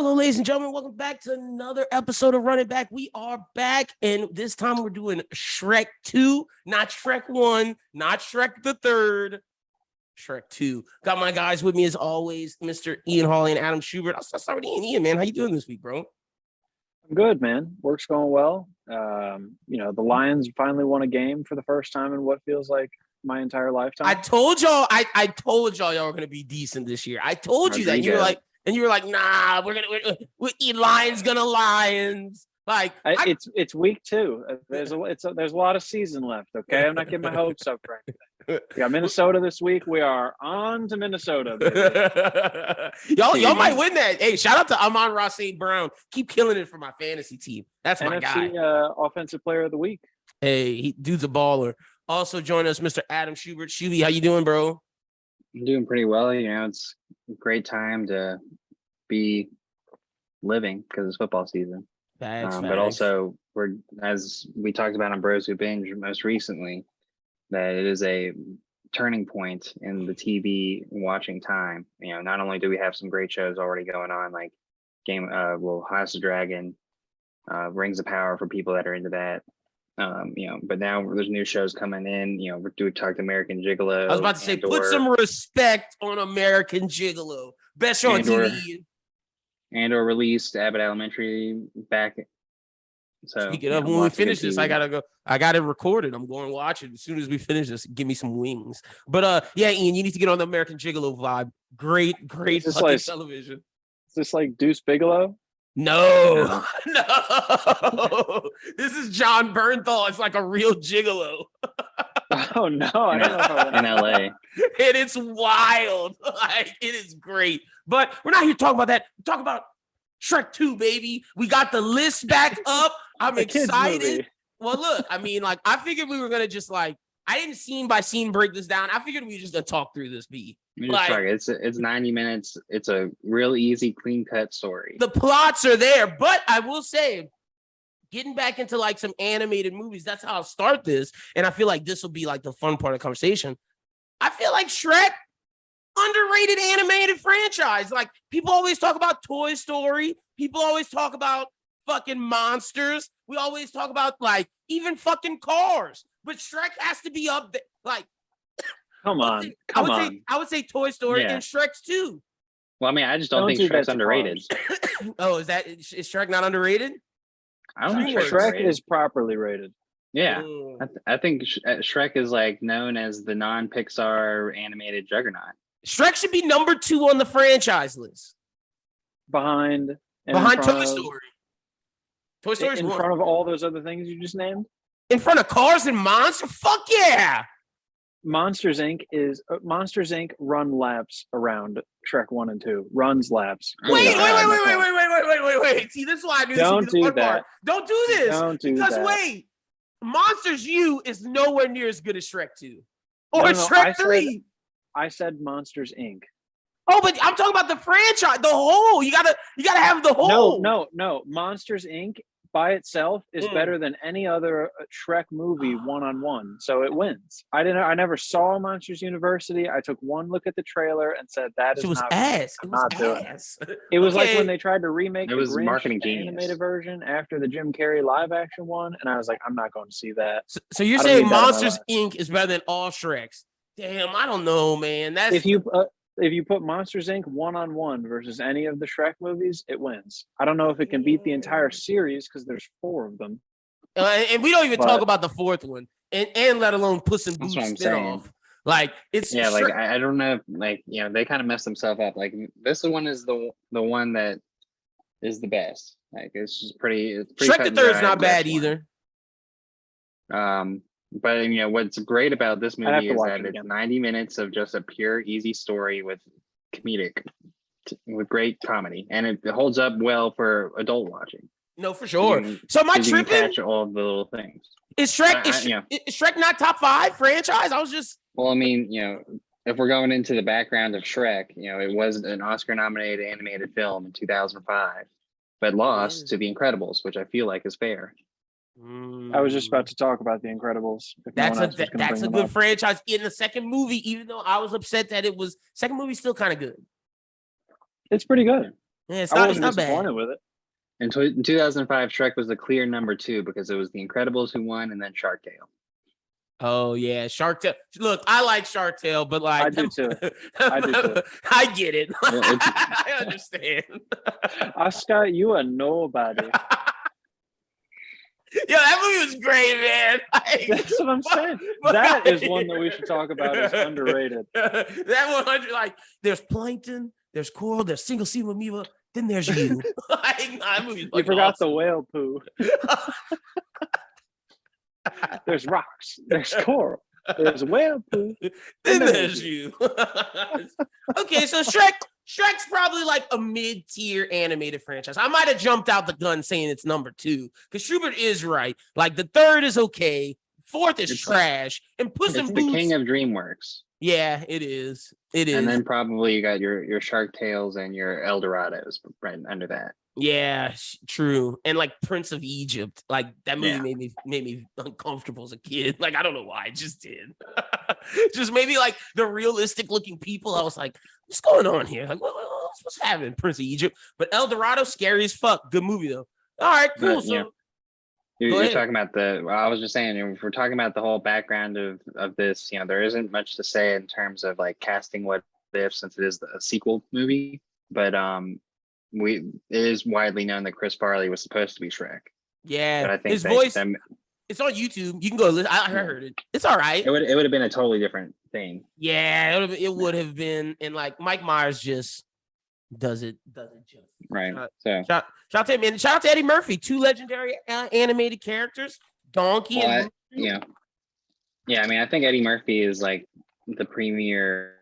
Hello, ladies and gentlemen. Welcome back to another episode of Running Back. We are back, and this time we're doing Shrek 2, not Shrek 1, not Shrek the Third, Shrek 2. Got my guys with me as always, Mr. Ian Hawley and Adam Shubert. I'll start with Ian. Ian, man, how you doing this week, bro? I'm good, man. Work's going well. The Lions finally won a game for the first time in what feels like my entire lifetime. I told y'all, I told y'all were gonna be decent this year. I told you that. And you were like, nah, we're Lions gonna Lions. Like it's week 2. There's a lot of season left. Okay, I'm not getting my hopes up for anything. We got Minnesota this week. We are on to Minnesota. y'all might win that. Hey, shout out to Amon-Ra St. Brown. Keep killing it for my fantasy team. That's my NFC, guy. Offensive Player of the Week. Hey, dude's a baller. Also join us, Mr. Adam Shubert. Shuby, how you doing, bro? I'm doing pretty well. It's a great time to be living because it's football season. But also, as we talked about on Bros Who Binge most recently, that it is a turning point in the TV watching time. Not only do we have some great shows already going on, like House of Dragon, Rings of Power for people that are into that. But now there's new shows coming in. We talked American Gigolo. I was about to say, put some respect on American Gigolo. Best show on TV. Or released Abbott Elementary back. So speaking of, when we finish this, I got it recorded. I'm going to watch it as soon as we finish this. Give me some wings. But yeah, Ian, you need to get on the American Gigolo vibe. Great fucking television. Is this like Deuce Bigelow? No. This is John Bernthal. It's like a real gigolo. Oh no, I don't know if I went in LA. And it's wild. Like, it is great. But we're not here talking about that. We're talking about Shrek 2, baby. We got the list back up. I'm excited. Well, look, I figured we were gonna just I didn't scene by scene break this down. I figured we were just gonna talk through this beat. It's 90 minutes. It's a real easy, clean cut story. The plots are there, but I will say, getting back into some animated movies, that's how I'll start this. And I feel like this will be the fun part of the conversation. I feel like Shrek, underrated animated franchise. People always talk about Toy Story. People always talk about fucking monsters. We always talk about even fucking Cars. But Shrek has to be up there. Come on. I would say Toy Story and Shrek's too. Well, I just don't think Shrek's underrated. Oh, is Shrek not underrated? I don't think Shrek is properly rated. Yeah, I think Shrek is known as the non-Pixar animated juggernaut. Shrek should be number 2 on the franchise list. Behind Toy Story. Toy Story's in front of all those other things you just named? In front of Cars and Monsters? Fuck yeah! Monsters Inc. run laps around Shrek 1 and 2. Runs laps. Wait. See, this is why I knew Don't this would be the fun do that. part. Don't do this. Don't do that. Wait. Monsters U is nowhere near as good as Shrek 2. Or Shrek 3. I said Monsters Inc. Oh, but I'm talking about the franchise, the whole. You gotta have the whole. No. Monsters Inc. by itself is better than any other Shrek movie one-on-one, so it wins. I never saw Monsters University. I took one look at the trailer and said that is not ass. It was ass. It was like when they tried to remake the Grinch marketing animated version after the Jim Carrey live action one, and I was like, I'm not going to see that. So you're saying Monsters Inc. is better than all Shreks? Damn, I don't know, man. That's if you put Monsters Inc. one-on-one versus any of the Shrek movies, it wins. I don't know if it can beat the entire series because there's 4 of them. And we don't even talk about the 4th one, and let alone Puss in Boots spinoff. I don't know. They kind of messed themselves up. This one is the one that is the best. It's just pretty. It's pretty Shrek the Third is not bad either. But what's great about this movie is that it's 90 minutes of just a pure, easy story with great comedy, and it holds up well for adult watching. No, for sure. So am I tripping? Catch all the little things. Is Shrek is Shrek not top 5 franchise? I was just. Well, if we're going into the background of Shrek, it was an Oscar-nominated animated film in 2005, but lost to The Incredibles, which I feel like is fair. I was just about to talk about The Incredibles. That's a good franchise in the second movie, even though I was upset that second movie's still kind of good. It's pretty good. Yeah, I wasn't it's not bad. disappointed with it. In 2005, Shrek was the clear number 2 because it was The Incredibles who won, and then Shark Tale. Oh yeah, Shark Tale. Look, I like Shark Tale, but like I do too. I do too. I get it. Well, I understand. Oscar, you are nobody. Yo, that movie was great, man. Like, That's what I'm saying. but- That is one that we should talk about as underrated. That 100, like, there's plankton, there's coral, there's single seam amoeba, then there's you. Like, that movie's You fucking forgot awesome. the whale poo. There's rocks. There's coral. There's whale poo. Then there's you. Okay, so Shrek's probably like a mid-tier animated franchise. I might have jumped out the gun saying it's number 2 because Shubert is right. Like the 3rd is okay, 4th is trash, and Puss in It's Boots. the king of DreamWorks. Yeah, it is. It is. And then probably you got your Shark Tales and your Eldorados right under that. Yeah, true. And like Prince of Egypt, like that movie Yeah. made me uncomfortable as a kid. Like I don't know why, it just did. Just maybe like the realistic looking people. I was like, what's going on here? Like what's happening? Prince of Egypt, but El Dorado, scary as fuck. Good movie though. All right, cool. But, So yeah. Go You're ahead. talking about I was just saying, if we're talking about the whole background of this, there isn't much to say in terms of like casting what if, since it is a sequel movie. But it is widely known that Chris Farley was supposed to be Shrek. yeah, But I think his voice. them, It's on YouTube. You can go listen. I heard it. It's all right. it would have been a totally different thing. Yeah, it would have been. And like Mike Myers just does it just Right. Shout out to him, and shout out to Eddie Murphy, 2 legendary animated characters, Donkey and yeah. I mean, I think Eddie Murphy is like the premier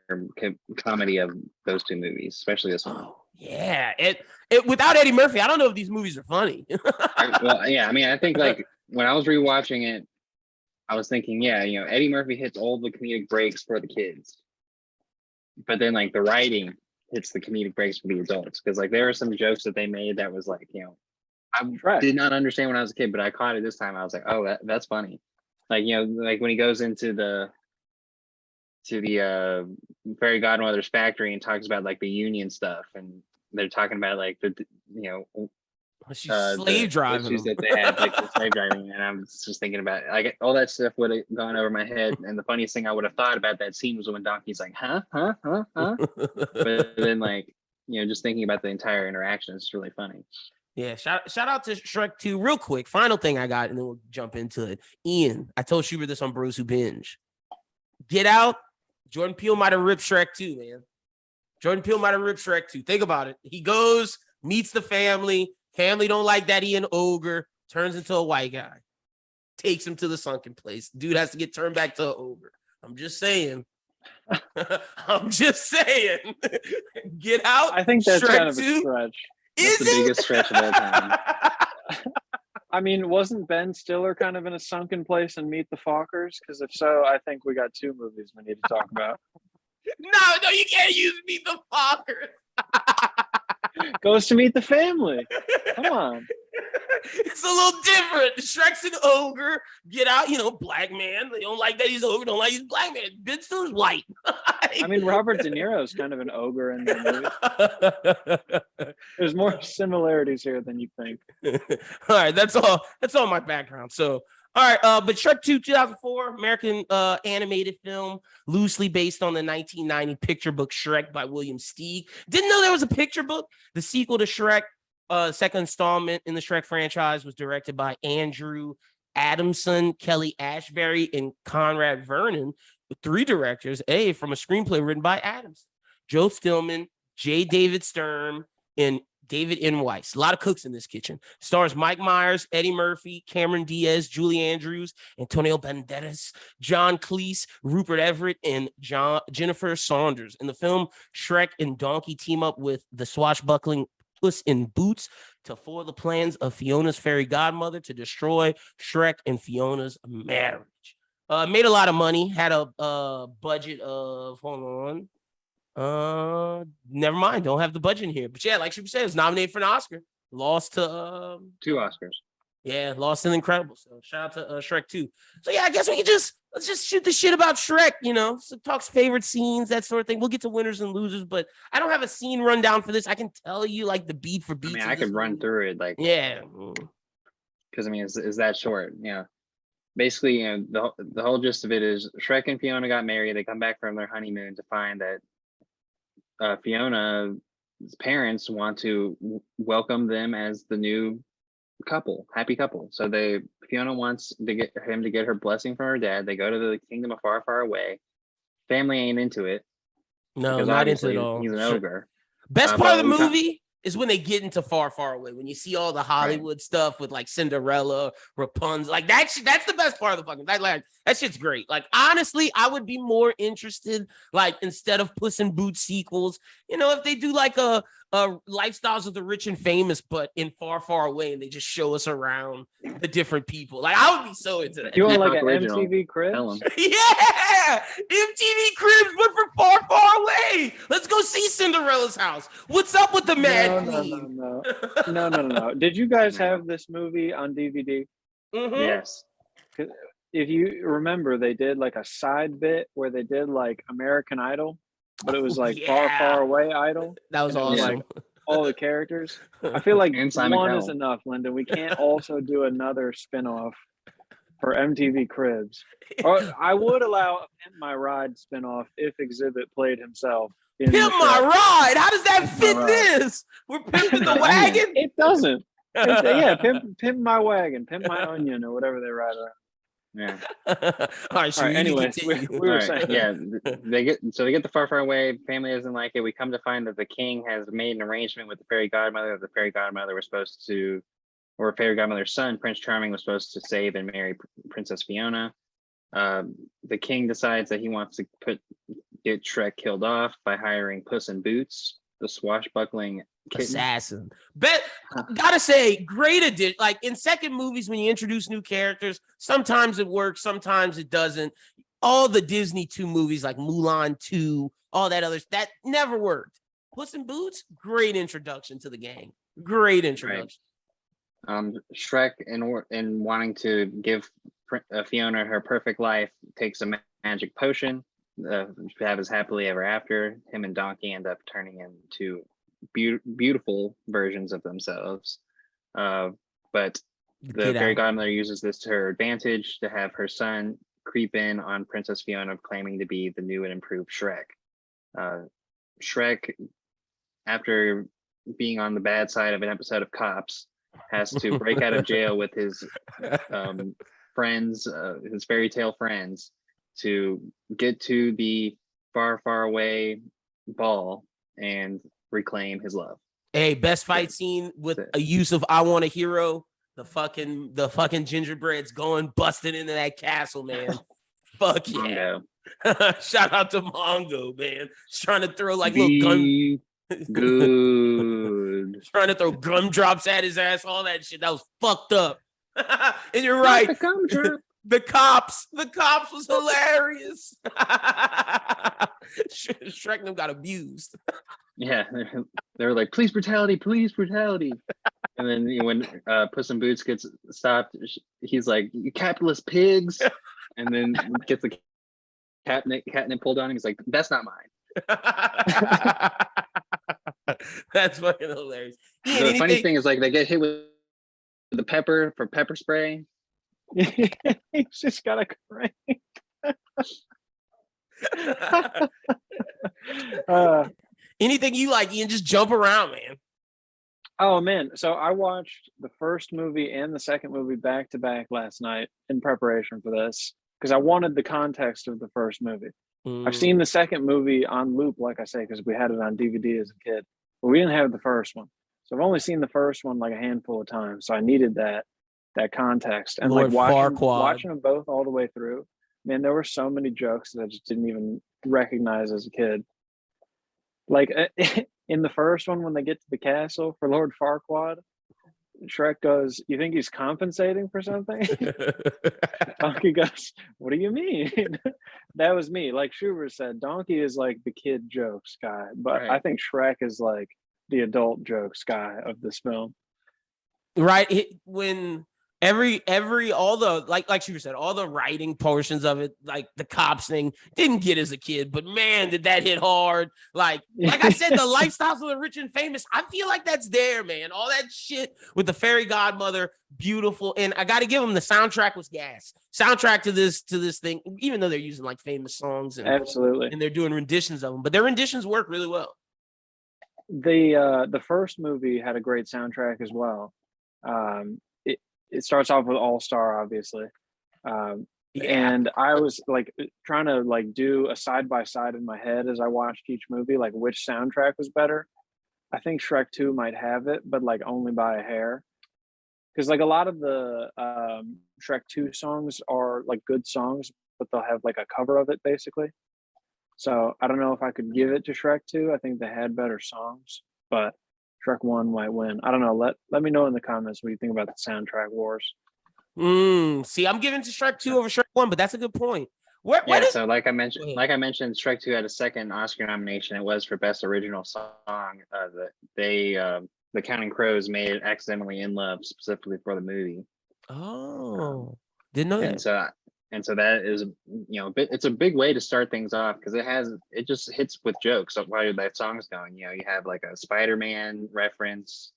comedy of those 2 movies, especially this one. Oh, yeah. It without Eddie Murphy, I don't know if these movies are funny. I mean, I think like when I was rewatching it, I was thinking, Eddie Murphy hits all the comedic breaks for the kids, but then like the writing hits the comedic breaks for the adults, because like there are some jokes that they made that was like, I did not understand when I was a kid, but I caught it this time. I was like, oh, that's funny. Like, like when he goes into the fairy godmother's factory and talks about like the union stuff, and they're talking about like the She's slave driving issues that they had, like the slave driving, and I'm just thinking about it. Like all that stuff would have gone over my head. And the funniest thing I would have thought about that scene was when Donkey's like, huh. But then like, just thinking about the entire interaction is really funny. Yeah, shout out to Shrek 2. Real quick, final thing I got, and then we'll jump into it. Ian, I told Shubert this on Bros Who Binge. Get Out. Jordan Peele might have ripped Shrek 2, man. Jordan Peele might have ripped Shrek 2. Think about it. He goes, meets the family. Family don't like that he an ogre. Turns into a white guy. Takes him to the sunken place. Dude has to get turned back to an ogre. I'm just saying. I'm just saying. Get Out. I think that's Shrek kind of 2? a stretch. Is That's the biggest stretch of all time. I mean, wasn't Ben Stiller kind of in a sunken place in Meet the Fockers? Because if so, I think we got 2 movies we need to talk about. No, you can't use Meet the Fockers. Goes to meet the family. Come on. It's a little different. Shrek's an ogre. Get Out, black man. They don't like that he's ogre. Don't like he's black man. Ben Stiller's white. I mean, Robert De Niro is kind of an ogre in the movie. There's more similarities here than you think. All right, that's all my background. So, all right, but Shrek 2, 2004, American animated film, loosely based on the 1990 picture book Shrek by William Steig. Didn't know there was a picture book. The sequel to Shrek, second installment in the Shrek franchise, was directed by Andrew Adamson, Kelly Ashbury, and Conrad Vernon, with 3 directors, from a screenplay written by Adamson, Joe Stillman, J. David Stern, and David N. Weiss. A lot of cooks in this kitchen. Stars Mike Myers, Eddie Murphy, Cameron Diaz, Julie Andrews, Antonio Banderas, John Cleese, Rupert Everett, and Jennifer Saunders. In the film, Shrek and Donkey team up with the swashbuckling Puss in Boots to foil the plans of Fiona's fairy godmother to destroy Shrek and Fiona's marriage. Made a lot of money, had a budget of, never mind, don't have the budget in here. But yeah, like she said, it's nominated for an Oscar. Lost to 2 Oscars. Yeah, Lost and Incredible. So shout out to Shrek 2. So yeah, I guess let's just shoot the shit about Shrek, so talks favorite scenes, that sort of thing. We'll get to winners and losers, but I don't have a scene rundown for this. I can tell you like the beat for beat. I could run through it yeah. Because it's that short. Basically, the whole gist of it is Shrek and Fiona got married. They come back from their honeymoon to find that Fiona's parents want to welcome them as the new happy couple. So Fiona wants to get him to get her blessing from her dad. They go to the kingdom of far, far away. Family ain't into it. No, not into it at all. He's an ogre. Best part of the movie is when they get into Far, Far Away. When you see all the Hollywood stuff with like Cinderella, Rapunzel, like that's the best part of the fucking that shit's great. Like honestly, I would be more interested, like instead of Puss in Boots sequels, if they do like a Lifestyles of the Rich and Famous, but in Far, Far Away, and they just show us around the different people. Like I would be so into that. You want like an MTV Cribs? Yeah, MTV Cribs, but for Far, Far Away. Let's go see Cinderella's house. What's up with the Mad Queen? No. Did you guys have this movie on DVD? Mm-hmm. Yes. If you remember, they did like a side bit where they did like American Idol, but it was like Far, Far Away Idol. That was awesome. Like all the characters. I feel like one is enough, Lyndon. We can't also do another spinoff for MTV Cribs. Or I would allow a Pimp My Ride spinoff if Exhibit played himself. Pimp My Ride? How does that fit this? We're pimping the wagon? It doesn't. Pimp My Wagon, Pimp My Onion, or whatever they ride around. Yeah. All right. Anyways, we were saying. Yeah, they get the Far, Far Away. Family doesn't like it. We come to find that the king has made an arrangement with the fairy godmother. The fairy godmother was supposed to, or fairy godmother's son, Prince Charming, was supposed to save and marry Princess Fiona. The king decides that he wants to get Shrek killed off by hiring Puss in Boots, the swashbuckling kitten. Assassin. Gotta say, great addition. Like in second movies, when you introduce new characters, sometimes it works, sometimes it doesn't. All the Disney 2 movies, like Mulan 2, all that others, that never worked. Puss in Boots, great introduction to the gang. Great introduction. Right. Shrek, in wanting to give Fiona her perfect life, takes a magic potion to have his happily ever after. Him and Donkey end up turning into beautiful versions of themselves, but the fairy godmother uses this to her advantage to have her son creep in on Princess Fiona, claiming to be the new and improved Shrek. Shrek, after being on the bad side of an episode of Cops, has to break out of jail with his friends, his fairy tale friends, to get to the Far, Far Away ball and reclaim his love. Hey, best fight scene with a use of I Want a Hero. The fucking gingerbreads going busting into that castle, man. Fuck yeah. Shout out to Mongo, man. He's trying to throw like little gun. Good. Trying to throw gumdrops at his ass, all that shit. That was fucked up. And you're right. The cops was hilarious. Shrek them got abused. Yeah, they were like, please brutality. And then when Puss in Boots gets stopped, he's like, you capitalist pigs. And then gets the catnip pulled on him. He's like, that's not mine. That's fucking hilarious. The funny thing is, like, they get hit with the pepper spray. He's just got a crank. Anything you like, Ian, just jump around, man. Oh man, so I watched the first movie and the second movie back to back last night in preparation for this because I wanted the context of the first movie. I've seen the second movie on loop, like I say, because we had it on DVD as a kid, but we didn't have the first one. So I've only seen the first one like a handful of times, so I needed that context. And Lord like watching them both all the way through, man, there were so many jokes that I just didn't even recognize as a kid. Like in the first one, when they get to the castle for Lord Farquaad, Shrek goes, "You think he's compensating for something?" Donkey goes, "What do you mean?" That was me. Like Shubert said, Donkey is like the kid jokes guy, but right. I think Shrek is like the adult jokes guy of this film. Right. When All the like Shubert said, all the writing portions of it, like the cops thing, didn't get as a kid, but man, did that hit hard. Like I said, the lifestyles of the rich and famous, I feel like that's there, man. All that shit with the fairy godmother, beautiful. And I got to give them, the soundtrack was gas. Soundtrack to this thing, even though they're using like famous songs and absolutely, and they're doing renditions of them, but their renditions work really well. The first movie had a great soundtrack as well. It starts off with All Star, obviously. And I was like trying to like do a side by side in my head as I watched each movie, like which soundtrack was better. I think Shrek 2 might have it, but like only by a hair. Because like a lot of the Shrek 2 songs are like good songs, but they'll have like a cover of it basically. So I don't know if I could give it to Shrek 2. I think they had better songs, but Shrek 1 might win. I don't know. Let me know in the comments what you think about the soundtrack wars. See, I'm giving to Shrek 2 over Shrek 1, but that's a good point. So like I mentioned, Shrek 2 had a second Oscar nomination. It was for Best Original Song. The Counting Crows made it accidentally in love specifically for the movie. Oh, didn't know that. And so that is, it's a big way to start things off because it just hits with jokes while that song's going. You have like a Spider-Man reference.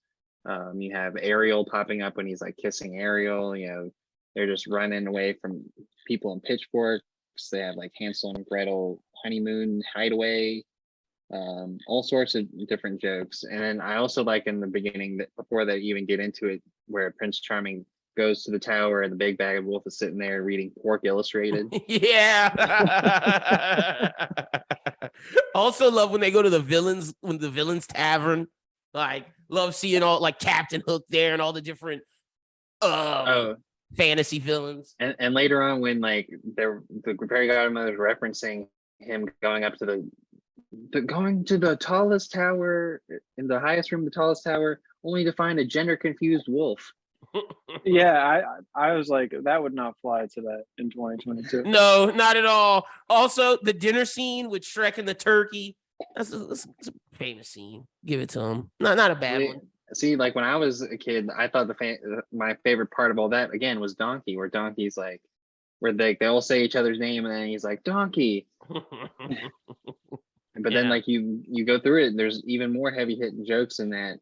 You have Ariel popping up when he's like kissing Ariel. They're just running away from people in pitchforks. They have like Hansel and Gretel honeymoon hideaway. All sorts of different jokes. And then I also like in the beginning, that before they even get into it, where Prince Charming goes to the tower and the big bag of wolf is sitting there reading Pork Illustrated. Yeah. Also love when they go to the villains tavern. Like love seeing all like Captain Hook there and all the different fantasy villains. And later on when like the fairy godmother's referencing him going up to going to the tallest tower in the highest room of the tallest tower only to find a gender confused wolf. Yeah, I was like, that would not fly today in 2022. No, not at all. Also, the dinner scene with Shrek and the turkey. That's a famous scene. Give it to him. Not a bad one. See, like when I was a kid, I thought my favorite part of all that again was Donkey, where Donkey's like, where they all say each other's name, and then he's like Donkey. But then like you go through it, and there's even more heavy hitting jokes in that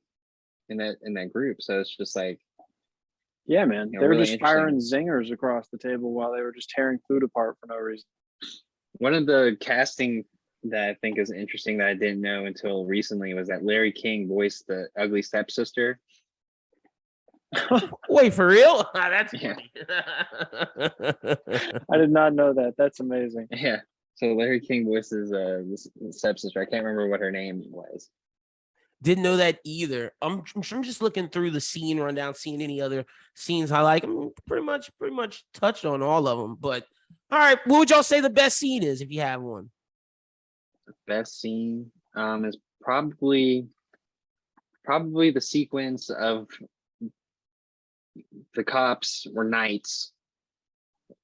group. So it's just like, yeah, man, they were really just firing zingers across the table while they were just tearing food apart for no reason. One of the casting that I think is interesting that I didn't know until recently was that Larry King voiced the ugly stepsister. Wait, for real? That's funny. I did not know that. That's amazing. Yeah. So Larry King voices this stepsister. I can't remember what her name was. Didn't know that either. I'm just looking through the scene rundown, seeing any other scenes I like. I'm pretty much touched on all of them. But all right, what would y'all say the best scene is if you have one? The best scene is probably the sequence of the cops were knights,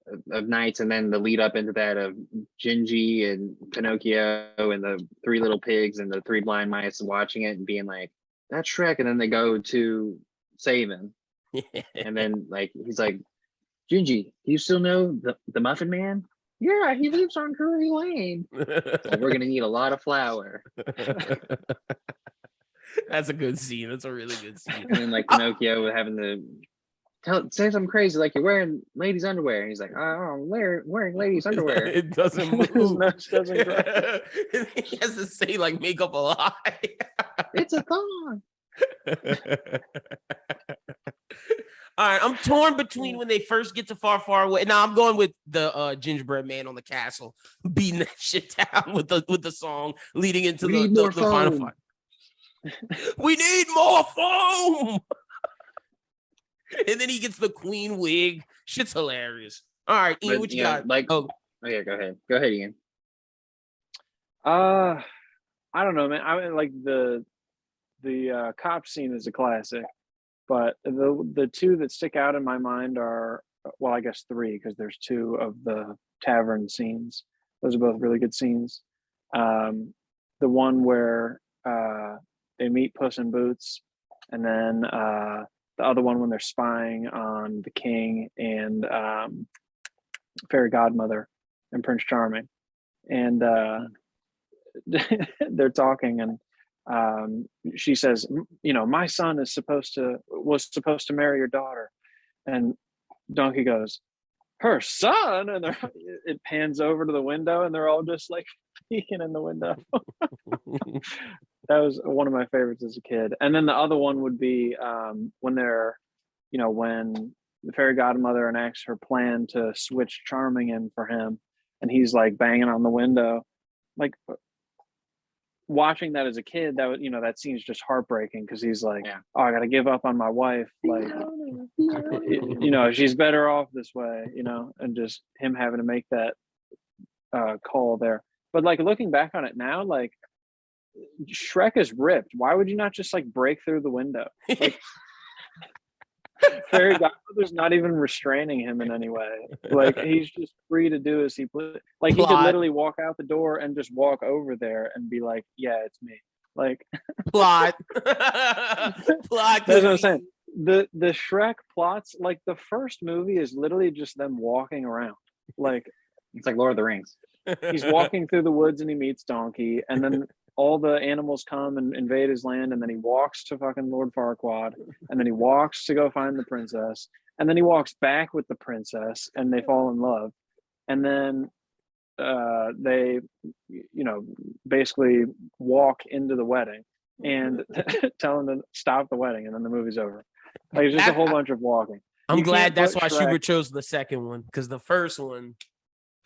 and then the lead up into that of Gingy and Pinocchio and the three little pigs and the three blind mice watching it and being like, that's Shrek. And then they go to save him. And then like, he's like, Gingy, do you still know the Muffin Man? Yeah, he lives on Drury Lane. So we're going to need a lot of flour. That's a good scene. That's a really good scene. And then like Pinocchio having to say something crazy like you're wearing ladies' underwear, and he's like, "Oh, I'm wearing ladies' underwear." It doesn't move. He has to say like make up a lie. It's a thong. All right, I'm torn between when they first get to Far, Far Away. Now I'm going with the gingerbread man on the castle beating that shit down with the song leading into the final fight. We need more foam. And then he gets the queen wig. Shit's hilarious. All right, Ian, what you got? Like, oh yeah, go ahead. Go ahead, Ian. I don't know, man. I mean, like the cop scene is a classic, but the two that stick out in my mind are, well, I guess three, because there's two of the tavern scenes. Those are both really good scenes. The one where they meet Puss in Boots, and then the other one when they're spying on the king and fairy godmother and Prince Charming, and they're talking, and she says, my son was supposed to marry your daughter, and Donkey goes, her son, and it pans over to the window, and they're all just like peeking in the window. That was one of my favorites as a kid. And then the other one would be when they're, when the fairy godmother enacts her plan to switch Charming in for him, and he's like banging on the window, like watching that as a kid, that was, that scene's just heartbreaking, because he's like, oh, I gotta give up on my wife, like she's better off this way, and just him having to make that call there. But like looking back on it now, like Shrek is ripped. Why would you not just like break through the window? Like, fairy godmother's not even restraining him in any way. Like he's just free to do as he pleases. Like he could literally walk out the door and just walk over there and be like, yeah, it's me. Like plot. That's what I'm saying. The Shrek plots, like the first movie is literally just them walking around. Like it's like Lord of the Rings. He's walking through the woods and he meets Donkey, and then all the animals come and invade his land, and then he walks to fucking Lord Farquaad, and then he walks to go find the princess, and then he walks back with the princess, and they fall in love, and then they basically walk into the wedding and tell him to stop the wedding, and then the movie's over. Like it's just a whole bunch of walking. I'm glad that's why Shubert chose the second one, because the first one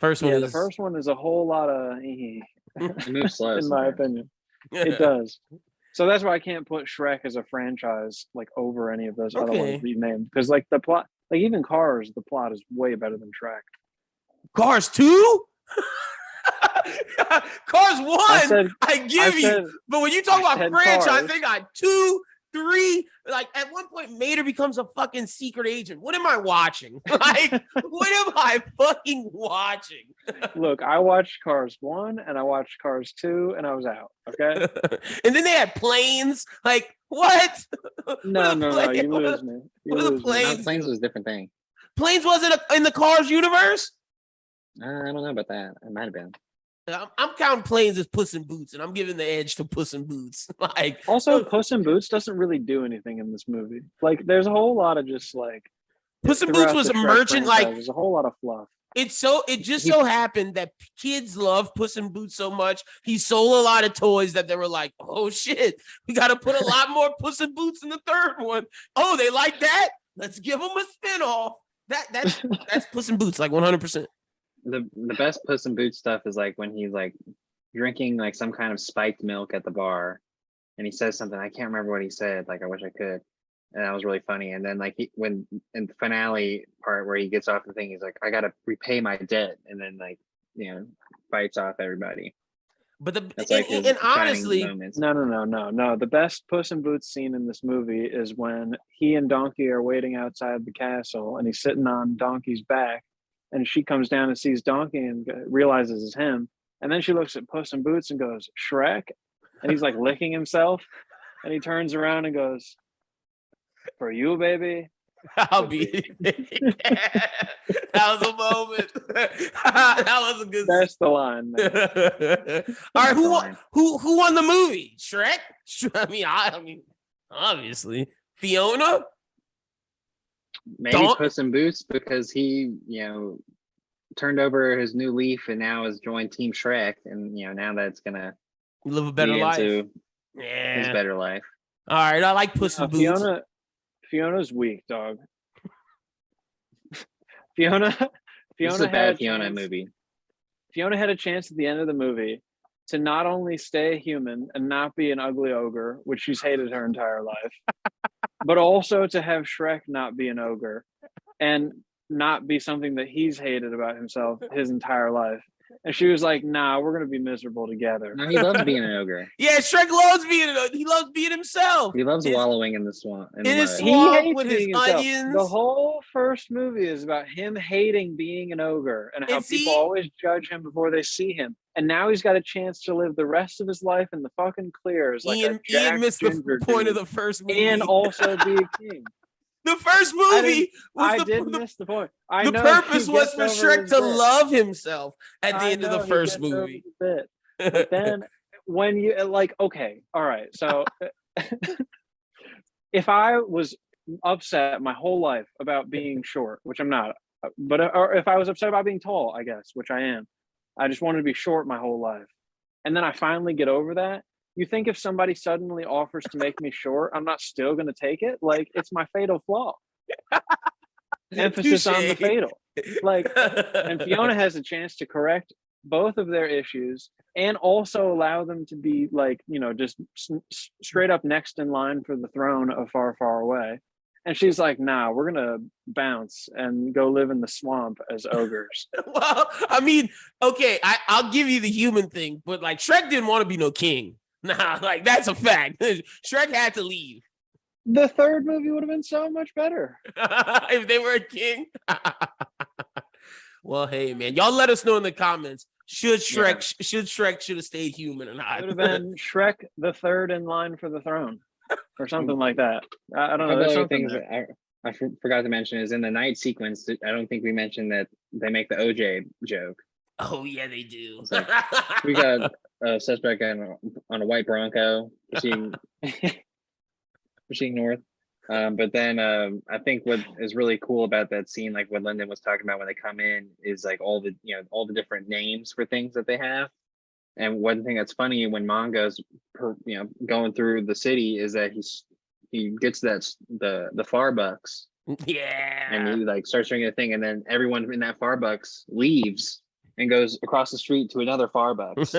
the first one is a whole lot of it moves slow, in my opinion. It does. So that's why I can't put Shrek as a franchise like over any of those other ones we named, because like the plot, like even Cars, the plot is way better than Shrek. Cars 2? Cars 1, I give you. But when you talk about franchise, I think 2, 3, like at one point Mater becomes a fucking secret agent. What am I watching? Like, what am I fucking watching? Look, I watched Cars 1 and I watched Cars 2 and I was out. Okay. And then they had planes. Like, what? No, you lose me. Planes was a different thing. Planes wasn't in the Cars universe? I don't know about that. It might have been. I'm counting Planes as Puss in Boots, and I'm giving the edge to Puss in Boots. Like, also, Puss in Boots doesn't really do anything in this movie. Like, there's a whole lot of just like Puss in Boots was a merchant. Like, there's a whole lot of fluff. It just so happened that kids love Puss in Boots so much. He sold a lot of toys that they were like, oh shit, we got to put a lot more Puss in Boots in the third one. Oh, they like that? Let's give them a spinoff. That's Puss in Boots, like 100%. The best Puss in Boots stuff is like when he's like drinking like some kind of spiked milk at the bar, and he says something, I can't remember what he said, like I wish I could, and that was really funny. And then like when in the finale part where he gets off the thing, he's like, I gotta repay my debt, and then like fights off everybody. But and honestly, no. The best Puss in Boots scene in this movie is when he and Donkey are waiting outside the castle, and he's sitting on Donkey's back, and she comes down and sees Donkey and realizes it's him. And then she looks at Puss in Boots and goes, Shrek? And he's like licking himself. And he turns around and goes, for you, baby. I'll be. That was a moment. That was a good. That's the line. All right, who won the movie? Shrek? I mean, obviously Fiona. Maybe Puss in Boots, because he, turned over his new leaf and now has joined Team Shrek, and now that's gonna live a better life. His better life. All right, I like Puss in Boots. Fiona's weak, dog. Fiona this is a bad Fiona movie. Fiona had a chance at the end of the movie to not only stay human and not be an ugly ogre, which she's hated her entire life, but also to have Shrek not be an ogre and not be something that he's hated about himself his entire life. And she was like, nah, we're going to be miserable together. No, he loves being an ogre. Yeah, Shrek loves being an ogre. He loves being himself. He loves wallowing in the swamp. In his swamp with his onions. The whole first movie is about him hating being an ogre and how people always judge him before they see him. And now he's got a chance to live the rest of his life in the fucking clears. Like Ian missed the point of the first movie. And also be a king. The first movie I did miss the point. The purpose was for Shrek to love himself at the end of the first movie. But then when you like, okay, all right. So if I was upset my whole life about being short, which I'm not, but or if I was upset about being tall, I guess, which I am, I just wanted to be short my whole life. And then I finally get over that. You think if somebody suddenly offers to make me short, I'm not still going to take it? Like, it's my fatal flaw. Emphasis on the fatal. Like, and Fiona has a chance to correct both of their issues and also allow them to be like, you know, just straight up next in line for the throne of Far, Far Away. And she's like, nah, we're going to bounce and go live in the swamp as ogres. Well, I mean, okay, I'll give you the human thing, but like Shrek didn't want to be no king. Nah, like that's a fact. Shrek had to leave. The third movie would have been so much better if they were a king. Well, hey man, y'all let us know in the comments. Should Shrek have stayed human or not? It would have been Shrek the third in line for the throne, or something like that. I don't know. There's other things that I forgot to mention is in the night sequence. I don't think we mentioned that they make the OJ joke. Oh yeah, they do. Like, we got a suspect on a white Bronco proceeding north. But then I think what is really cool about that scene, like what Lyndon was talking about when they come in, is like all the different names for things that they have. And one thing that's funny when Mongo's going through the city is that he gets the Farbucks. Yeah. And he like starts doing a thing, and then everyone in that Farbucks leaves and goes across the street to another Farbucks.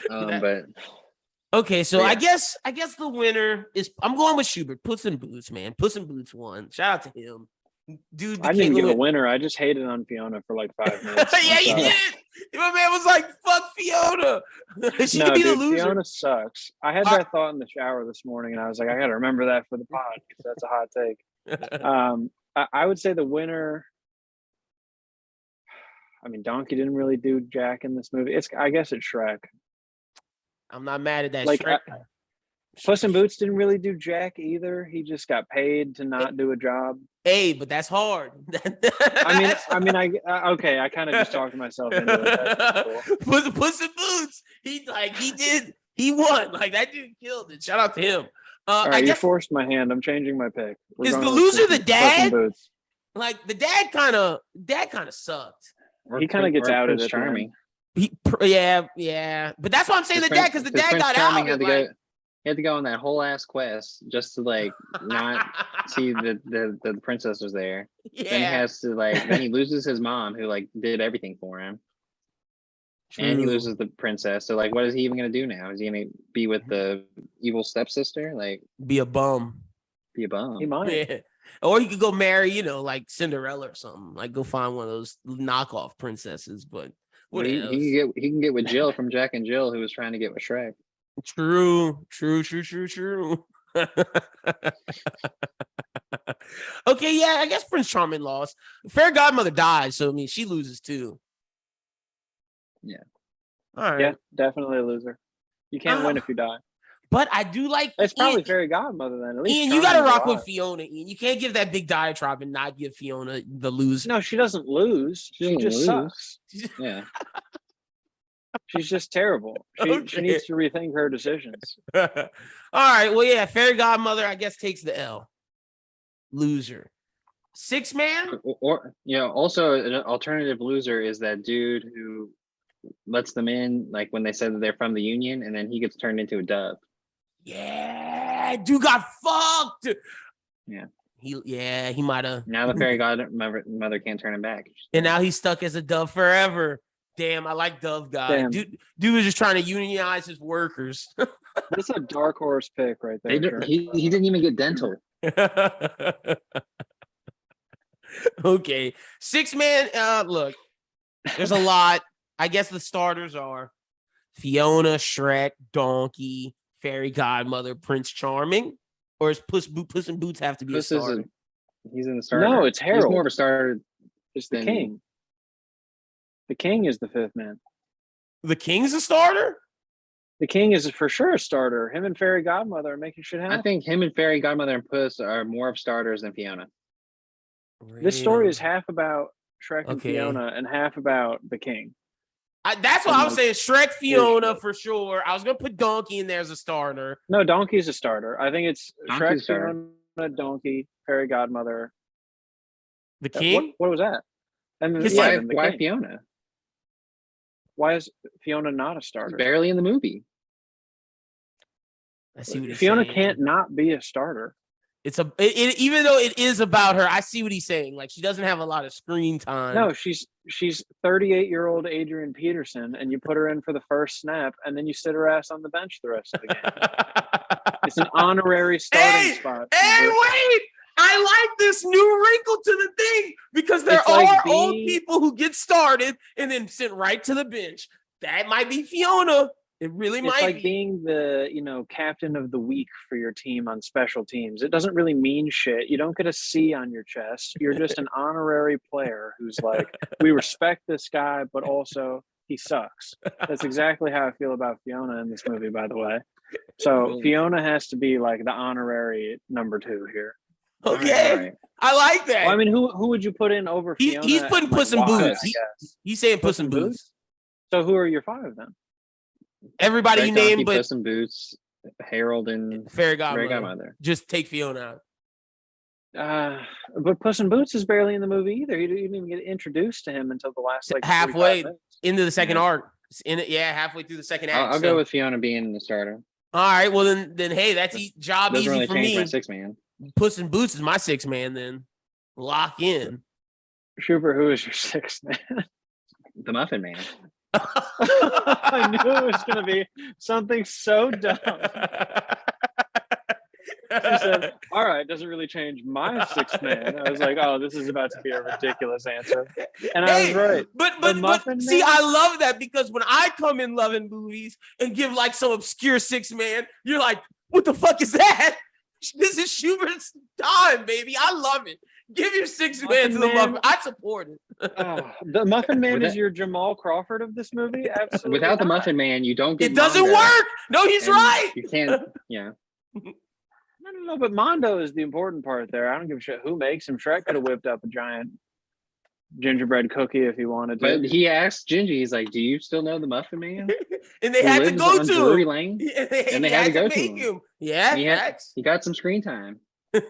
But okay, so yeah. I guess the winner is, I'm going with Shubert. Puss in Boots, man. Puss in Boots won. Shout out to him. Dude, I didn't give a winner. I just hated on Fiona for like 5 minutes. Yeah, you did. My man was like, "Fuck Fiona." She could be the loser. Fiona sucks. I had that thought in the shower this morning, and I was like, I got to remember that for the pod because that's a hot take. I would say the winner. I mean, Donkey didn't really do Jack in this movie. I guess it's Shrek. I'm not mad at that. Like, Shrek. Puss in Boots didn't really do Jack either. He just got paid to not do a job. Hey, but that's hard. Okay. I kind of just talked myself into it. Cool. Puss in Boots. He won. Like that dude killed it. Shout out to him. All right, you forced my hand. I'm changing my pick. Is the loser the dad? Like the dad kind of sucked. He kind of gets outed at Charming. Yeah. But that's why I'm saying the dad, because the dad got out. He had to go on that whole ass quest just to like not see the princess was there. Yeah. Then he has to then he loses his mom who like did everything for him. True. And he loses the princess. So like, what is he even gonna do now? Is he gonna be with the evil stepsister? Like, be a bum. He might. Yeah. Or he could go marry, like Cinderella or something. Like go find one of those knockoff princesses. But what else? He can get with Jill from Jack and Jill, who was trying to get with Shrek. True. Okay, yeah, I guess Prince Charming lost. Fairy Godmother dies, so I mean she loses too. Yeah. All right. Yeah, definitely a loser. You can't win if you die. But I do like it's probably Fairy Godmother then. At least Ian, you gotta rock with Fiona, Ian. You can't give that big diatribe and not give Fiona the loser. No, she doesn't lose. She just sucks. Yeah. She's just terrible. She needs to rethink her decisions. All right. Well, yeah, Fairy Godmother, I guess, takes the L. Loser. 6 man? Or also an alternative loser is that dude who lets them in, like when they said that they're from the Union, and then he gets turned into a dove. Yeah, dude got fucked. Yeah. He might have. Now the Fairy Godmother can't turn him back. And now he's stuck as a dove forever. Damn, I like Dove Guy. Dude was just trying to unionize his workers. That's a dark horse pick right there. He didn't even get dental. Okay. 6 man, look, there's a lot. I guess the starters are Fiona, Shrek, Donkey, Fairy Godmother, Prince Charming. Or is Puss in Boots have to be a starter? He's in the starter. No, it's Harold. He's more of a starter. It's the king. The king is the 5th man. The king's a starter? The King is for sure a starter. Him and Fairy Godmother are making shit happen. I think him and Fairy Godmother and Puss are more of starters than Fiona. This story is half about Shrek and Fiona and half about the King. That's what I was saying. Shrek, Fiona for sure. I was gonna put Donkey in there as a starter. No, Donkey's a starter. I think it's Shrek, Fiona, Donkey, Fairy Godmother. The King? What was that? And why Fiona? Why is Fiona not a starter? She's barely in the movie. I see what he's Fiona saying. can't not be a starter. Even though it is about her, I see what he's saying. Like she doesn't have a lot of screen time. No, she's 38-year-old Adrian Peterson, and you put her in for the first snap, and then you sit her ass on the bench the rest of the game. It's an honorary starting spot. Hey, wait! I like this new wrinkle to the thing because there are old people who get started and then sent right to the bench. That might be Fiona. It really might be. It's like being the, captain of the week for your team on special teams. It doesn't really mean shit. You don't get a C on your chest. You're just an honorary player who's like, we respect this guy, but also he sucks. That's exactly how I feel about Fiona in this movie, by the way. So Fiona has to be like the honorary number 2 here. Okay, right. I like that. Well, I mean, who would you put in over Fiona? He's putting Puss in Boots. He's saying Puss in Boots. So who are your 5 then? Everybody you named, but Puss in Boots, Harold, and Fairy Godmother. Just take Fiona out. But Puss in Boots is barely in the movie either. You didn't even get introduced to him until the last halfway into the second arc. Halfway through the second act. I'll go with Fiona being the starter. All right, well then hey, that's job easy really for me. My 6-man. Puss in Boots is my 6-man. Then lock in. Schubert, who is your 6th man? The Muffin Man. I knew it was going to be something so dumb. She said, all right, doesn't really change my 6th man. I was like, oh, this is about to be a ridiculous answer. And I was right. But see, I love that because when I come in loving movies and give like some obscure 6th man, you're like, what the fuck is that? This is Schubert's time, baby. I love it. Give your 6th man to the Muffin. I support it. The Muffin Man is your Jamal Crawford of this movie? Absolutely. Without the Muffin Man, you don't get it doesn't work. No, he's right. You can't, yeah. No, but Mondo is the important part there. I don't give a shit who makes him. Shrek could have whipped up a giant gingerbread cookie if he wanted to. But he asked Gingy, he's like, do you still know the Muffin Man? And they had to go to him. Lane? And they had to go to him. Yeah, he got some screen time.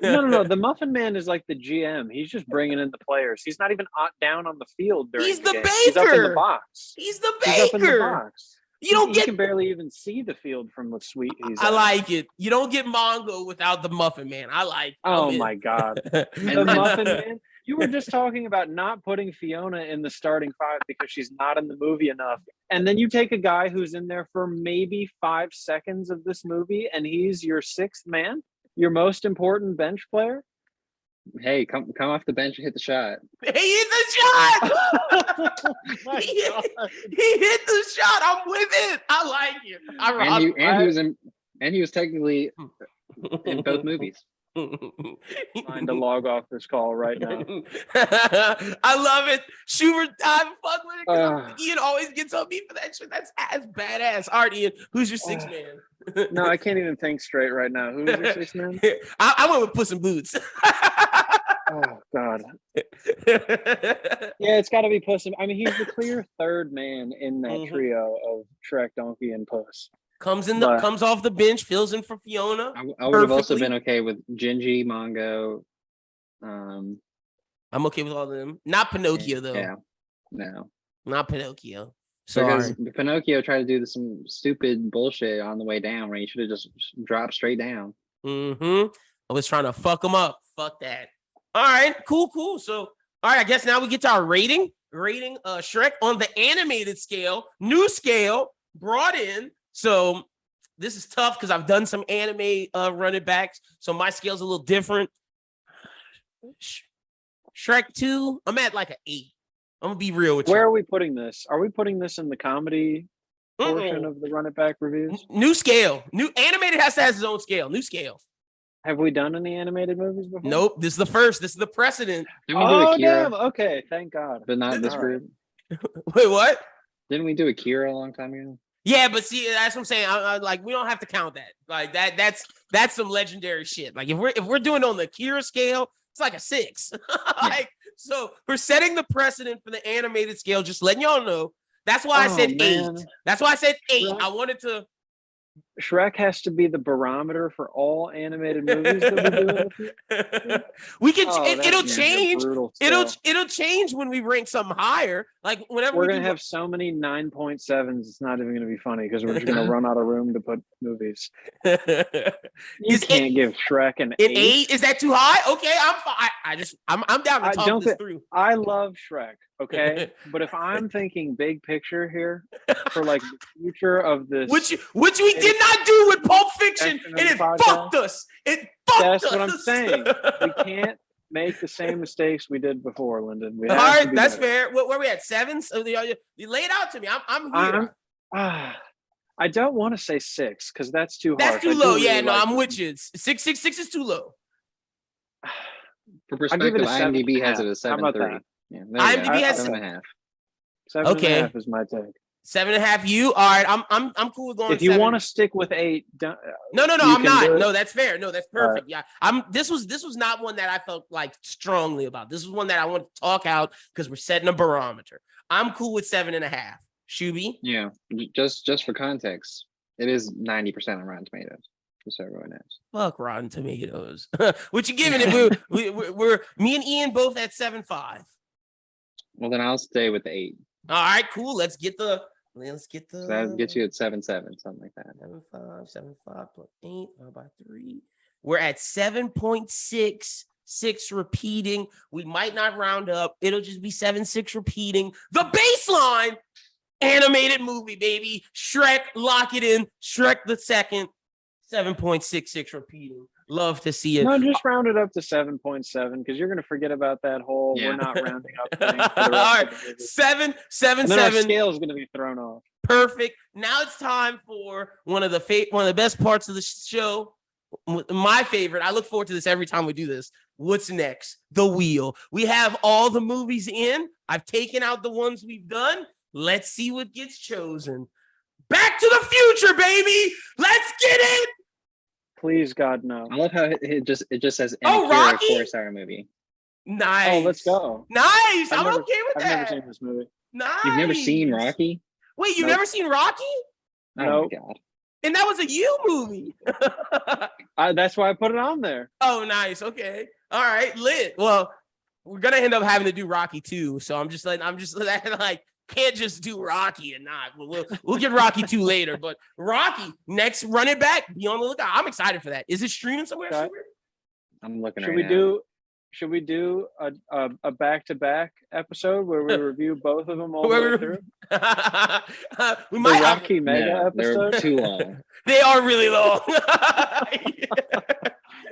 No. The Muffin Man is like the GM. He's just bringing in the players. He's not even down on the field during the game. baker. He's up in the box. He's the baker. He's up in the box. You can barely even see the field from the suite he's I like it. You don't get Mongo without the Muffin Man. I like it. Oh my God. The Muffin Man. You were just talking about not putting Fiona in the starting 5 because she's not in the movie enough. And then you take a guy who's in there for maybe 5 seconds of this movie and he's your 6th man, your most important bench player. Hey, come off the bench and hit the shot. He hit the shot. He hit the shot. I'm with it. I like it. He was technically in both movies. Trying to log off this call right now. I love it. Schubert, I fuck with it. Ian always gets on me for that shit. That's badass. All right, Ian, who's your 6th man? No, I can't even think straight right now. Who's your 6th man? I went with Puss in Boots. Oh God. Yeah, it's got to be Puss. I mean, he's the clear 3rd man in that trio of Shrek, Donkey, and Puss. Comes off the bench, fills in for Fiona. I would have also been okay with Gingy, Mongo. I'm okay with all of them. Not Pinocchio though. Yeah, no, not Pinocchio. Because Pinocchio tried to do some stupid bullshit on the way down, where he should have just dropped straight down. I was trying to fuck him up. Fuck that. All right, cool. So, all right, I guess now we get to our rating. Shrek on the animated scale, new scale, brought in. So this is tough because I've done some anime running backs, so my scale's a little different. Shrek 2, I'm at like an 8. I'm gonna be real with you. Where are we putting this? Are we putting this in the comedy portion of the run it back reviews? New scale. New animated has to have its own scale. New scale. Have we done any animated movies before? Nope. This is the first. This is the precedent. Damn. Okay, thank God. But not this group. Wait, what? Didn't we do Akira a long time ago? Yeah, but see, that's what I'm saying. I like, we don't have to count that. Like that's some legendary shit. Like if we're doing it on the Kira scale, it's like a 6. Like, so we're setting the precedent for the animated scale. Just letting y'all know. That's why I said 8. That's why I said 8. I wanted to. Shrek has to be the barometer for all animated movies that we do in the future. We can. It'll change. It'll change when we rank something higher. Like whenever we're gonna have so many 9.7s, it's not even gonna be funny because we're just gonna run out of room to put movies. You can't give Shrek an 8. Is that too high? Okay, I'm fine. I'm down to talk this through. I love Shrek. Okay, but if I'm thinking big picture here for like the future of this, which we did not do with Pulp Fiction, and it fucked us. That's what I'm saying. We can't make the same mistakes we did before, Lyndon. All right, that's fair. Where are we at? 7? So you lay it out to me. I'm here. I don't want to say 6 because that's too hard. That's too low. Yeah, no, I'm with you. 6 is too low. For perspective, IMDb has it as 7.3. Yeah, IMDb has 7.5. 7.5 is my take. 7.5. You all right? I'm cool with going. If you want to stick with 8, no, I'm not. No, that's fair. No, that's perfect. Yeah, This was not one that I felt like strongly about. This was one that I wanted to talk out because we're setting a barometer. I'm cool with 7.5. Shuby. Yeah, just for context, it is 90% on Rotten Tomatoes. Just so everyone knows. Fuck Rotten Tomatoes. What you giving it? We're me and Ian both at 7.5. Well, then I'll stay with the 8. All right, cool. Let's get the. So that gets you at 7.7, something like that. 7.5 plus 8 by 3. We're at 7.6. 6 repeating. We might not round up. It'll just be 7.6 repeating. The baseline animated movie, baby. Shrek, lock it in. Shrek the second. 7.66 repeating. Love to see it. No, just round it up to 7.7 because you're going to forget about that whole we're not rounding up thing. All right, 7. Our scale is going to be thrown off. Perfect. Now it's time for one of the best parts of the show. My favorite. I look forward to this every time we do this. What's next? The wheel. We have all the movies in. I've taken out the ones we've done. Let's see what gets chosen. Back to the future, baby. Let's get it. Please, God, no. I love how it just says Rocky? 4-star movie. Nice. Oh, let's go. Nice. I'm okay with that. I've never seen this movie. Nice. You've never seen Rocky? Wait, you've never seen Rocky? Oh my God. And that was a you movie. That's why I put it on there. Oh, nice. Okay. All right. Lit. Well, we're gonna end up having to do Rocky 2. So I'm just like can't just do Rocky and not. We'll get Rocky 2 later, but Rocky next, run it back. Be on the lookout. I'm excited for that. Is it streaming somewhere? Okay. I'm looking. Should we do a back-to-back episode where we review both of them all the way through? We might Rocky Mega episode. They're too long. They are really long.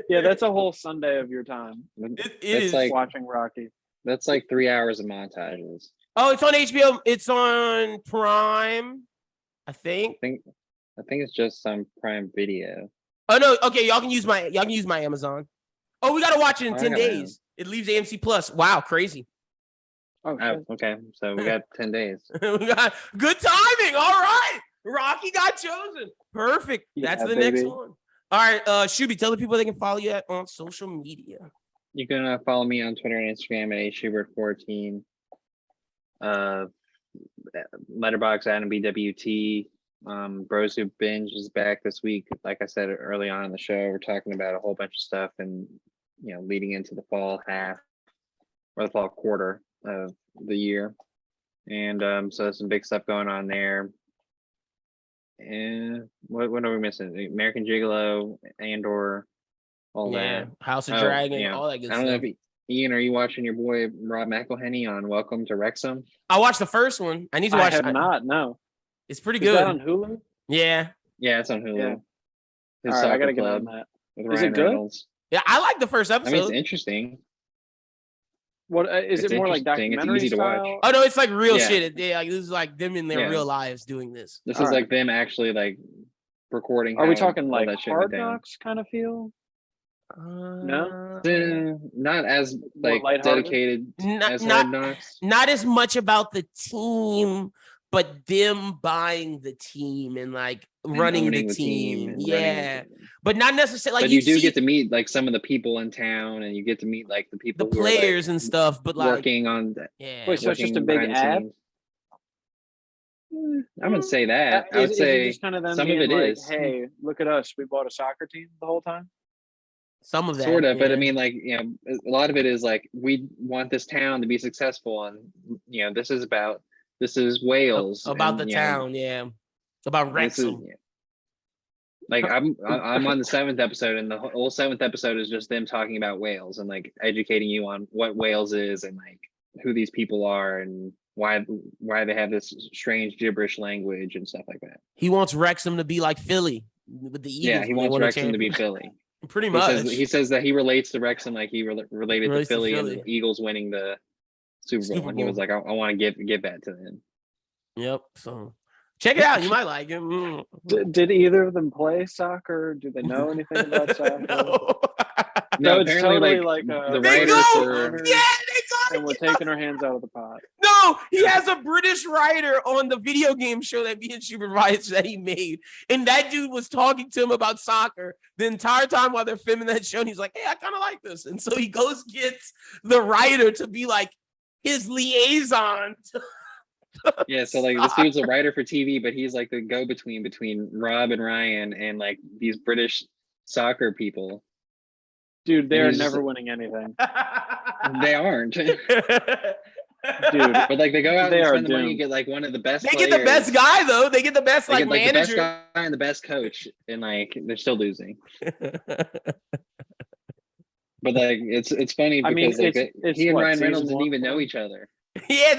Yeah, that's a whole Sunday of your time. It is like watching Rocky. That's like 3 hours of montages. Oh, it's on HBO. It's on Prime, I think. I think it's just on Prime Video. Oh no, okay, y'all can use my Amazon. Oh, we gotta watch it in 10 days. It leaves AMC Plus. Wow, crazy. Oh, okay. So we got 10 days. We got good timing. All right. Rocky got chosen. Perfect. That's the next one. All right, Shuby, tell the people they can follow you on social media. You can follow me on Twitter and Instagram at Shubert14. Letterboxd Adam BWT. Bros Who Binge is back this week. Like I said early on in the show, we're talking about a whole bunch of stuff and leading into the fall half or the fall quarter of the year. And so there's some big stuff going on there. And what are we missing? American Gigolo, Andor, all that. House of Dragon, all that good stuff. I don't know if Ian, are you watching your boy Rob McElhenney on Welcome to Wrexham? I watched the first one. I need to watch it. I have not, no. It's pretty good. Is that on Hulu? Yeah, it's on Hulu. Yeah. All right, I gotta get on that. Is it good? Reynolds. Yeah, I like the first episode. I mean, it's interesting. What is it more like documentary it's easy style? to watch. Oh no, it's like real shit. This is like them in their real lives doing this. This is like them actually like recording. Are we talking like Hard Knocks kind of feel? No, not as like dedicated as Hard Knocks. Not as much about the team, but them buying the team and like running the team. Yeah. But not necessarily like but you do get to meet like some of the people in town, and you get to meet like the people the players who are, like, and stuff, but like working on that. Yeah. Wait, so it's just a big ad? I wouldn't say that. I would Is say it just kind of them some being of it like, is. hey, look at us, we bought a soccer team the whole time? Some of that, sort of, yeah. but I mean, like, you know, a lot of it is like we want this town to be successful, and you know, this is Wales about and, the town, yeah, about Wrexham. Like I'm on the 7th episode, and the whole 7th episode is just them talking about Wales and like educating you on what Wales is and like who these people are and why they have this strange gibberish language and stuff like that. He wants Wrexham to be like Philly with the Eagles. Yeah, he wants Wrexham to be Philly. Pretty much. He says that he relates to Wrexham like he related to Philly and the Eagles winning the Super Bowl. And he was like, I want to give that to them. Yep. So check it out. You might like him. Did either of them play soccer? Do they know anything about soccer? No, it's apparently totally like the they writers go! are... Yeah, they and we're taking our hands out of the pot. No, he has a British writer on the video game show that me and Shubert writes that he made. And that dude was talking to him about soccer the entire time while they're filming that show. And he's like, hey, I kind of like this. And so he goes gets the writer to be like his liaison. Yeah, so like this dude's a writer for TV, but he's like the go-between between Rob and Ryan and like these British soccer people. Dude, they're never winning anything. They aren't. Dude, but like they go out and spend the money and get like one of the best. They get the best guy though. They get the best like manager, the best guy and the best coach, and like they're still losing. But like it's funny because he and Ryan Reynolds didn't even know each other. Yeah,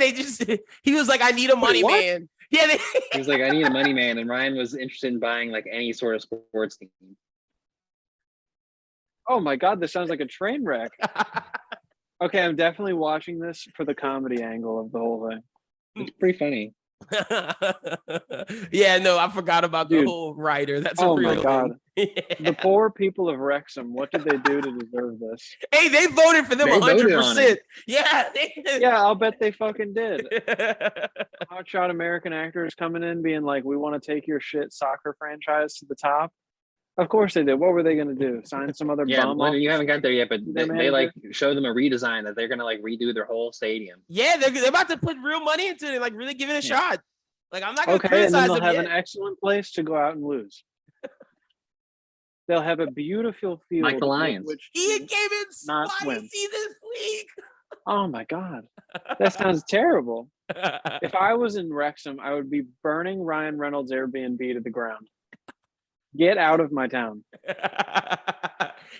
he was like, I need a money man. Yeah, he was like, I need a money man, and Ryan was interested in buying like any sort of sports team. Oh my God, this sounds like a train wreck. Okay, I'm definitely watching this for the comedy angle of the whole thing. It's pretty funny. Yeah, no, I forgot about the whole writer. That's a real my God. Yeah. The poor people of Wrexham, what did they do to deserve this? Hey, they voted for them 100%. Yeah, yeah, I'll bet they fucking did. Hotshot American actors coming in being like, we want to take your shit soccer franchise to the top. Of course they did. What were they going to do? Sign some other bum? Well, you haven't got there yet, but they like show them a redesign that they're going to like redo their whole stadium. Yeah, they're about to put real money into it, like really give it a shot. Like I'm not going to criticize and then they'll them have yet. an excellent place to go out and lose. They'll have a beautiful field. Like the Lions. Which Ian came in spicy this week. Oh my God, that sounds terrible. If I was in Wrexham, I would be burning Ryan Reynolds' Airbnb to the ground. Get out of my town.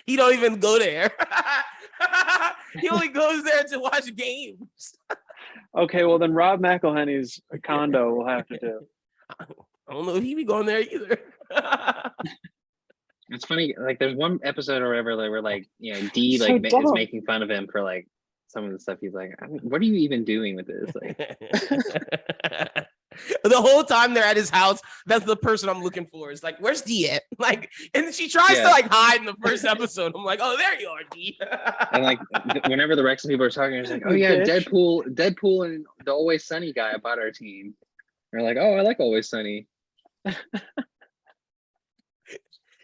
He don't even go there. He only goes there to watch games. Okay, well then Rob McElhenney's condo will have to do. I don't know if he be going there either. It's funny, like there's one episode or whatever where like, you know, Dee So like dumb. is making fun of him for like some of the stuff he's like, I mean, what are you even doing with this? Like the whole time they're at his house, that's the person I'm looking for. It's like, where's Dee at? Like, and she tries to like hide in the first episode. I'm like, oh, there you are, Dee. And like whenever the Wrexham people are talking, it's like, oh yeah, Deadpool and the Always Sunny guy bought our team. They're like, oh, I like Always Sunny.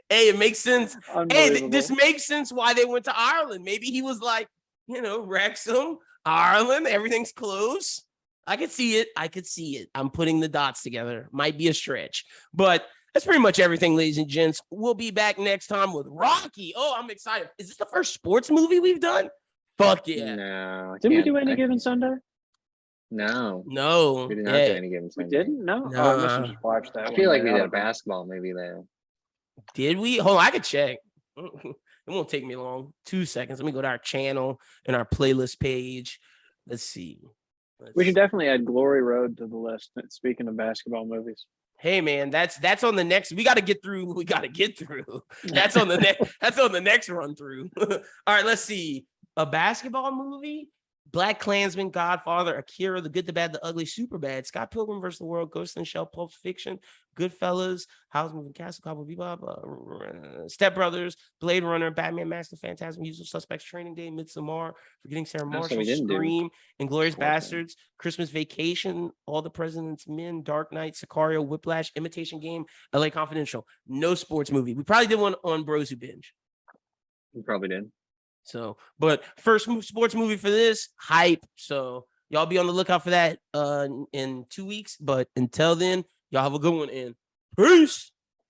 Hey, it makes sense. Hey, this makes sense why they went to Ireland. Maybe he was like, you know, Wrexham, Ireland, everything's close. I could see it. I'm putting the dots together. Might be a stretch, but that's pretty much everything, ladies and gents. We'll be back next time with Rocky. Oh, I'm excited. Is this the first sports movie we've done? Fuck yeah. No. Didn't we do Any Given Sunday? No. We did not do Any Given Sunday. We didn't? No. No. I must have just watched that. I feel like we did a basketball movie though. Did we? Hold on, I could check. It won't take me long. 2 seconds. Let me go to our channel and our playlist page. Let's see. We should definitely add Glory Road to the list. Speaking of basketball movies. Hey man, that's on the next. We got to get through. That's on the next. That's on the next run through. All right, let's see. A basketball movie. Black Klansman, Godfather, Akira, The Good, the Bad, the Ugly, Superbad, Scott Pilgrim vs. the World, Ghost in the Shell, Pulp Fiction, Goodfellas, House Moving Castle, Cowboy Bebop, Step Brothers, Blade Runner, Batman, Master Phantasm, Usual Suspects, Training Day, Midsommar, Forgetting Sarah Marshall, Scream, Inglourious Bastards, Christmas Vacation, All the President's Men, Dark Knight, Sicario, Whiplash, Imitation Game, LA Confidential. No sports movie. We probably did one on Bros Who Binge. We probably did. So, but first sports movie for this, Hype. So y'all be on the lookout for that in 2 weeks. But until then, y'all have a good one and peace.